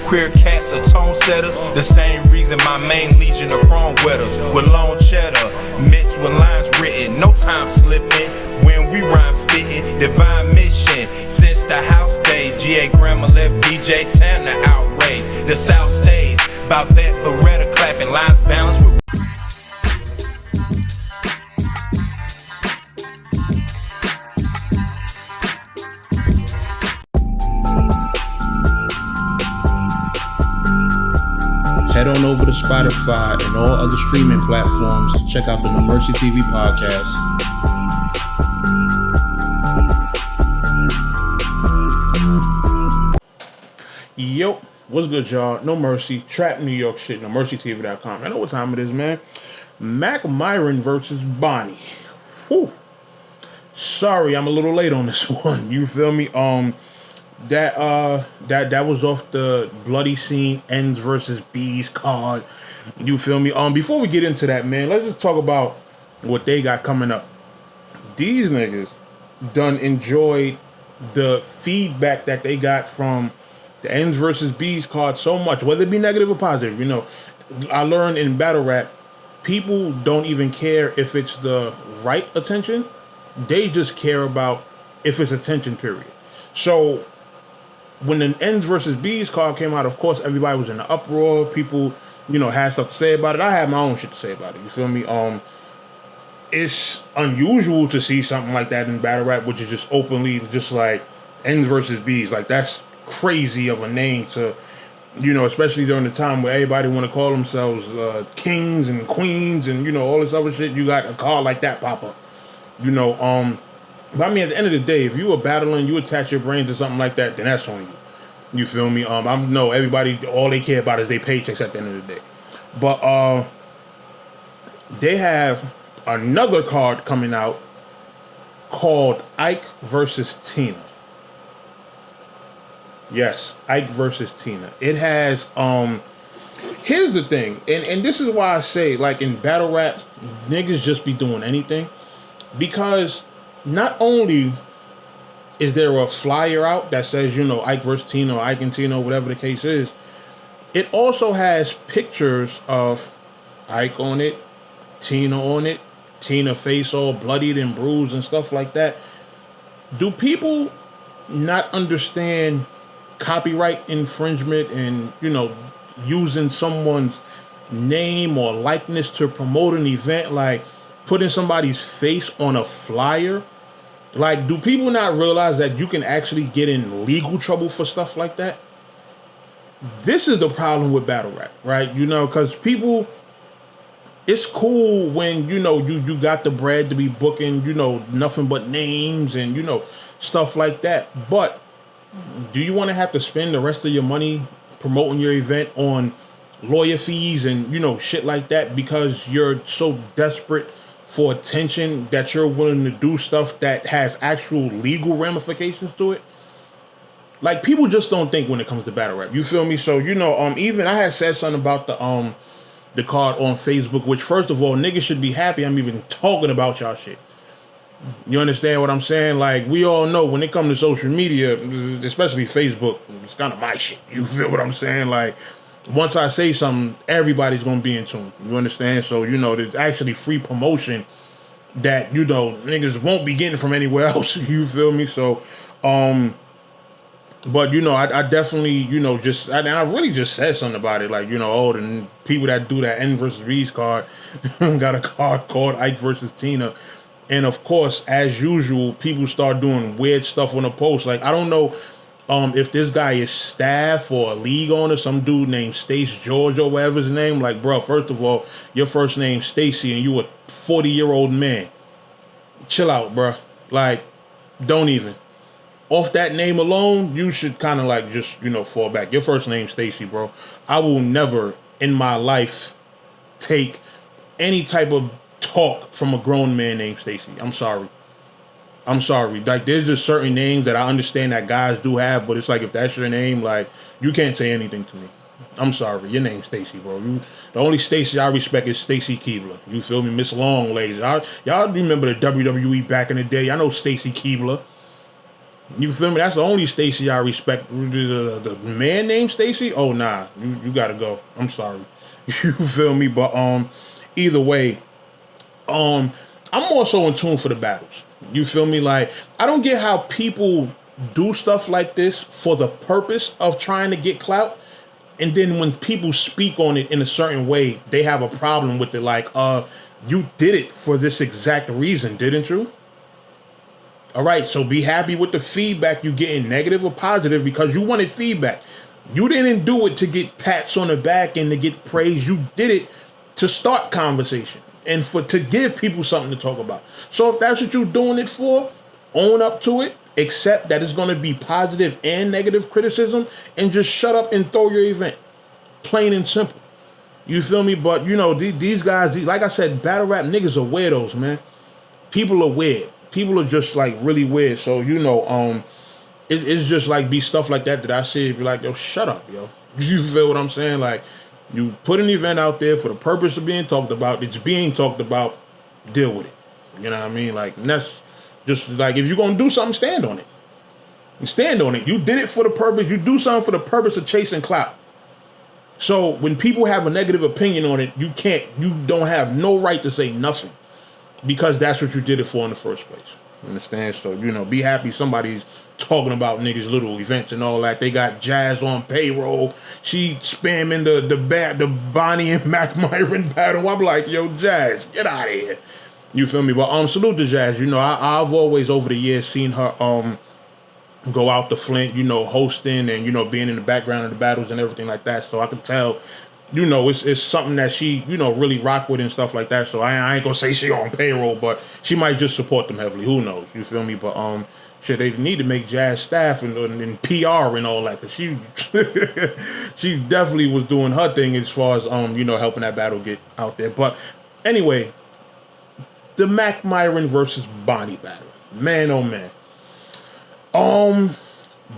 Queer cats are tone setters, the same reason my main legion of chrome wetters. With long cheddar, mixed with lines written, no time slipping. When we rhyme spitting, divine mission. Since the house days, GA Grandma left DJ Tanner outraged. The South stays, about that Beretta clapping, lines balanced with Head on over to Spotify and all other streaming platforms. Check out the NoMercyTV Podcast. Yo, what's good, y'all? No Mercy, Trap New York shit, NoMercyTV.com. I know what time it is, man. Mackk Myron versus Bonnie. Whew. Sorry, I'm a little late on this one. You feel me? That was off the Bloody Scene Ends versus Bees card. You feel me? Before we get into that, man, let's just talk about what they got coming up. These niggas done enjoyed the feedback that they got from the Ends versus Bees card so much, whether it be negative or positive. You know, I learned in battle rap, people don't even care if it's the right attention. They just care about if it's attention, period. So when the Ends versus Bees card came out, of course, everybody was in an uproar. People, you know, had stuff to say about it. I had my own shit to say about it. You feel me? It's unusual to see something like that in battle rap, which is just openly just like Ends versus Bees. Like, that's crazy of a name to, you know, especially during the time where everybody want to call themselves kings and queens and, you know, all this other shit. You got a card like that pop up, you know. But I mean, at the end of the day, if you were battling, you attach your brain to something like that, then that's on you. You feel me? I know everybody, all they care about is their paychecks at the end of the day. But they have another card coming out called Ike versus Tina. Yes, Ike versus Tina. It has, here's the thing, and this is why I say, like, in battle rap, niggas just be doing anything, because not only is there a flyer out that says, you know, Ike versus Tina or Ike and Tina, whatever the case is, it also has pictures of Ike on it, Tina on it, Tina face all bloodied and bruised and stuff like that. Do people not understand copyright infringement and, you know, using someone's name or likeness to promote an event, like putting somebody's face on a flyer? Like, do people not realize that you can actually get in legal trouble for stuff like that? This is the problem with battle rap, right? You know, because people, it's cool when, you know, you got the bread to be booking, you know, nothing but names and, you know, stuff like that. But do you want to have to spend the rest of your money promoting your event on lawyer fees and, you know, shit like that because you're so desperate for attention that you're willing to do stuff that has actual legal ramifications to it? Like, people just don't think when it comes to battle rap. You feel me? So, you know, even I had said something about the card on Facebook, which, first of all, niggas should be happy I'm even talking about y'all shit. You understand what I'm saying? Like, we all know when it comes to social media, especially Facebook, it's kind of my shit. You feel what I'm saying? Like, once I say something, everybody's going to be in tune. You understand? So, you know, there's actually free promotion that, you know, niggas won't be getting from anywhere else. You feel me? So, but, you know, I definitely, you know, I really just said something about it. Like, you know, oh, the people that do that N versus B's card got a card called Ike versus Tina. And, of course, as usual, people start doing weird stuff on the post. Like, I don't know if this guy is staff or a league owner, some dude named Stace George or whatever his name. Like, bro, first of all, your first name's Stacy and you a 40-year-old man. Chill out, bro. Like, don't even. Off that name alone, you should kind of like just, you know, fall back. Your first name's Stacy, bro. I will never in my life take any type of talk from a grown man named Stacy. I'm sorry. Like, there's just certain names that I understand that guys do have, but it's like, if that's your name, like, you can't say anything to me. I'm sorry. Your name's Stacy, bro. The only Stacy I respect is Stacy Keibler. You feel me? Miss Longlegs. Y'all remember the WWE back in the day. I know Stacy Keibler. You feel me? That's the only Stacy I respect. The man named Stacy? Oh nah, you gotta go. I'm sorry. You feel me? But either way, I'm more so in tune for the battles. You feel me? Like, I don't get how people do stuff like this for the purpose of trying to get clout. And then when people speak on it in a certain way, they have a problem with it. Like, you did it for this exact reason, didn't you? All right, so be happy with the feedback you getting, negative or positive, because you wanted feedback. You didn't do it to get pats on the back and to get praise. You did it to start conversation and to give people something to talk about. So if that's what you're doing it for, own up to it, accept that it's going to be positive and negative criticism, and just shut up and throw your event. Plain and simple. You feel me? But, you know, these guys, like I said, battle rap niggas are weirdos, man. People are weird. People are just, like, really weird. So, you know, it's just, like, be stuff like that I see, be like, yo, shut up, yo. You feel what I'm saying? Like, you put an event out there for the purpose of being talked about. It's being talked about. Deal with it. You know what I mean? Like, and that's just, like, if you're going to do something, stand on it. You stand on it. You did it for the purpose. You do something for the purpose of chasing clout. So when people have a negative opinion on it, you don't have no right to say nothing, because that's what you did it for in the first place. You understand? So, you know, be happy somebody's talking about niggas' little events and all that. They got Jazz on payroll. She spamming the Bonnie and Mackk Myron battle. I'm like, yo, Jazz, get out of here. You feel me? But salute to Jazz. You know, I've always over the years seen her go out to Flint, you know, hosting and, you know, being in the background of the battles and everything like that. So I can tell, you know, it's something that she, you know, really rock with and stuff like that. So I ain't gonna say she on payroll, but she might just support them heavily. Who knows? You feel me? But shit, they need to make Jazz staff and PR and all that, because she definitely was doing her thing as far as you know, helping that battle get out there. But anyway, the Mackk Myron versus Bonnie battle, man, oh man.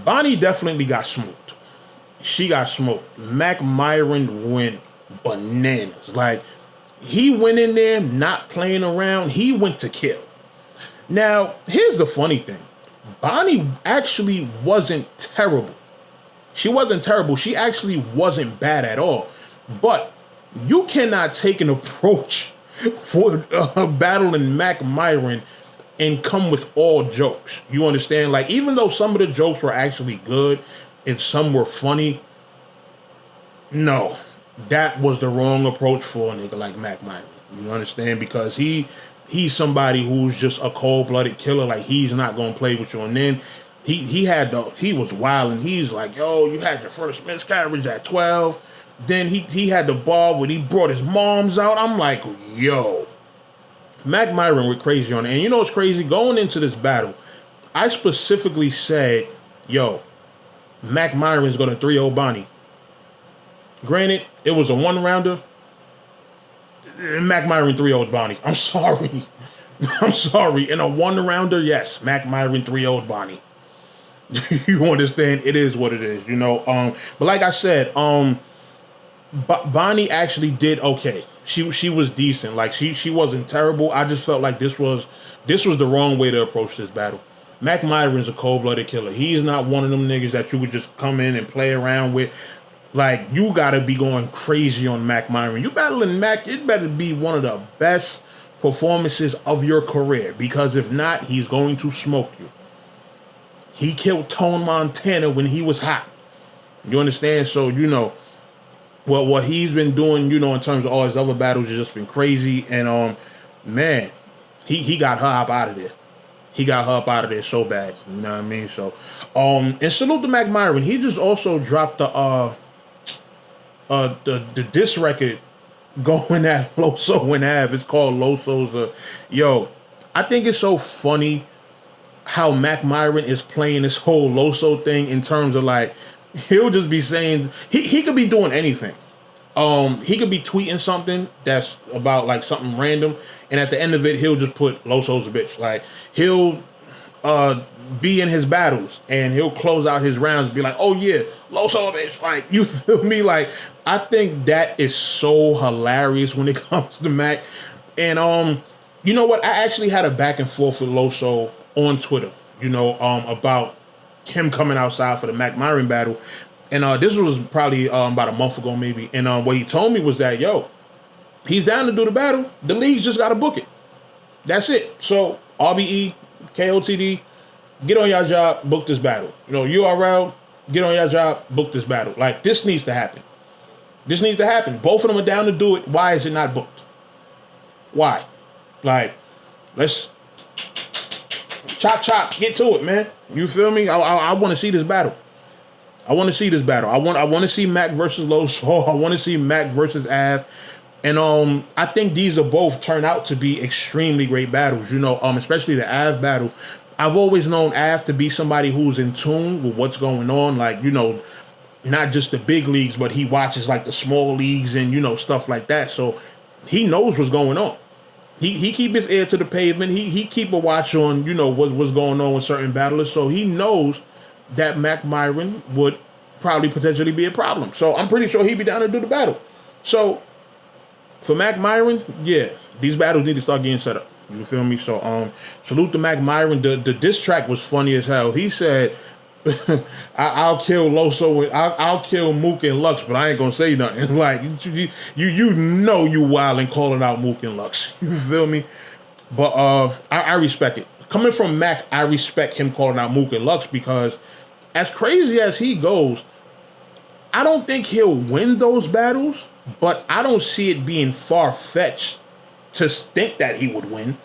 Bonnie definitely got smoked. She got smoked. Mackk Myron went bananas. Like, he went in there not playing around. He went to kill. Now, here's the funny thing. Bonnie actually wasn't terrible. She wasn't terrible. She actually wasn't bad at all. But you cannot take an approach with battling Mackk Myron and come with all jokes. You understand? Like, even though some of the jokes were actually good and some were funny, no, that was the wrong approach for a nigga like Mackk Myron. You understand? Because he's somebody who's just a cold-blooded killer. Like, he's not gonna play with you. And then he was wild, and he's like, yo, you had your first miscarriage at 12. Then he had the bar where he brought his moms out. I'm like, yo. Mackk Myron went crazy on it. And you know what's crazy? Going into this battle, I specifically said, yo, Mackk Myron's going to 3-0 Bonnie. Granted, it was a one-rounder. Mackk Myron 3-0 Bonnie. I'm sorry. I'm sorry. In a one-rounder, yes, Mackk Myron 3-0 Bonnie. You understand? It is what it is, you know. But like I said, Bonnie actually did okay. She was decent. Like, she wasn't terrible. I just felt like this was the wrong way to approach this battle. Mackk Myron's a cold-blooded killer. He's not one of them niggas that you would just come in and play around with. Like, you gotta be going crazy on Mackk Myron. You battling Mackk, it better be one of the best performances of your career, because if not, he's going to smoke you. He killed Tone Montana when he was hot. You understand? So, you know, well, what he's been doing, you know, in terms of all his other battles, has just been crazy. And man, he got her up out of there. He got her up out of there so bad. You know what I mean? So, and salute to Mackk Myron. He just also dropped the diss record going at Loso and Av. It's called Loso's. Yo, I think it's so funny how Mackk Myron is playing this whole Loso thing in terms of, like, he'll just be saying, he could be doing anything. He could be tweeting something that's about, like, something random, and at the end of it, he'll just put Loso's a bitch. Like, he'll be in his battles, and he'll close out his rounds and be like, oh yeah, Loso a bitch. Like, you feel me? Like, I think that is so hilarious when it comes to Mackk. And you know what? I actually had a back and forth with Loso on Twitter, you know, about him coming outside for the Mackk Myron battle. And this was probably about a month ago maybe. And what he told me was that, yo, he's down to do the battle. The league's just got to book it. That's it. So RBE, KOTD, get on your job, book this battle. You know, URL, get on your job, book this battle. Like, this needs to happen. This needs to happen. Both of them are down to do it. Why is it not booked? Why? Like, let's chop, get to it, man. You feel me? I want to see this battle. I want to see this battle. I want to see Mackk versus Loso. I want to see Mackk versus Av. And I think these are both turn out to be extremely great battles. You know, especially the Av battle. I've always known Av to be somebody who's in tune with what's going on. Like, you know, not just the big leagues, but he watches like the small leagues and, you know, stuff like that. So he knows what's going on. He keep his ear to the pavement. He keep a watch on, you know, what's going on with certain battlers. So he knows that Mackk Myron would probably potentially be a problem. So I'm pretty sure he'd be down to do the battle. So for Mackk Myron, yeah, these battles need to start getting set up. You feel me? So salute to Mackk Myron. The diss track was funny as hell. He said, I'll kill Loso, I'll kill Mook and Lux, but I ain't gonna say nothing. Like, you know you wild and calling out Mook and Lux. You feel me? But I respect it. Coming from Mackk, I respect him calling out Mook and Lux, because as crazy as he goes, I don't think he'll win those battles, but I don't see it being far-fetched to think that he would win,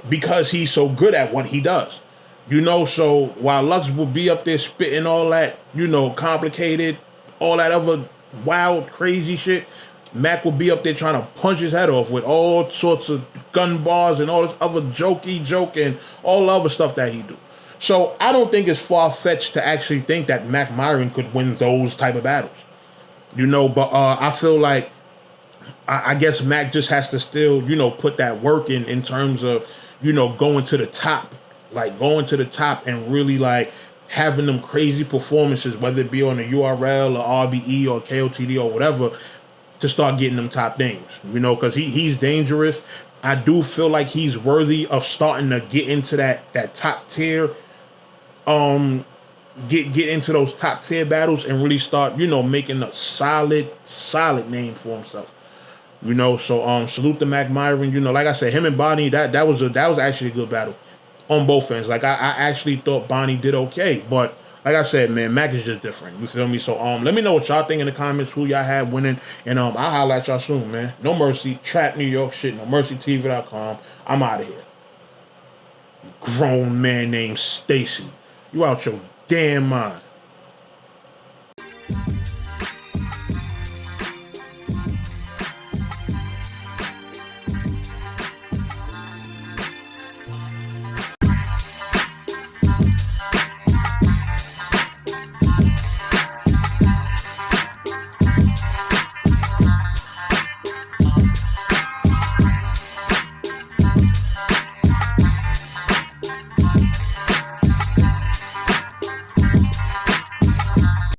because he's so good at what he does. You know, so while Lux will be up there spitting all that, you know, complicated, all that other wild, crazy shit, Mackk will be up there trying to punch his head off with all sorts of gun bars and all this other joke and all the other stuff that he do. So I don't think it's far-fetched to actually think that Mackk Myron could win those type of battles. You know, but I feel like, I guess Mackk just has to still, you know, put that work in terms of, you know, going to the top. Like, going to the top and really, like, having them crazy performances, whether it be on the URL or RBE or KOTD or whatever, to start getting them top names, you know, because he's dangerous. I do feel like he's worthy of starting to get into that top tier, get into those top tier battles and really start, you know, making a solid name for himself. You know, so salute to Mackk Myron. You know, like I said, him and Bonnie, that was actually a good battle on both ends. Like, I actually thought Bonnie did okay, but like I said, man, Mackk is just different. You feel me? So let me know what y'all think in the comments, who y'all had winning, and I'll holler at y'all soon, man. No Mercy, Trap New York shit, NoMercyTV.com. I'm out of here. Grown man named Stacy. You out your damn mind.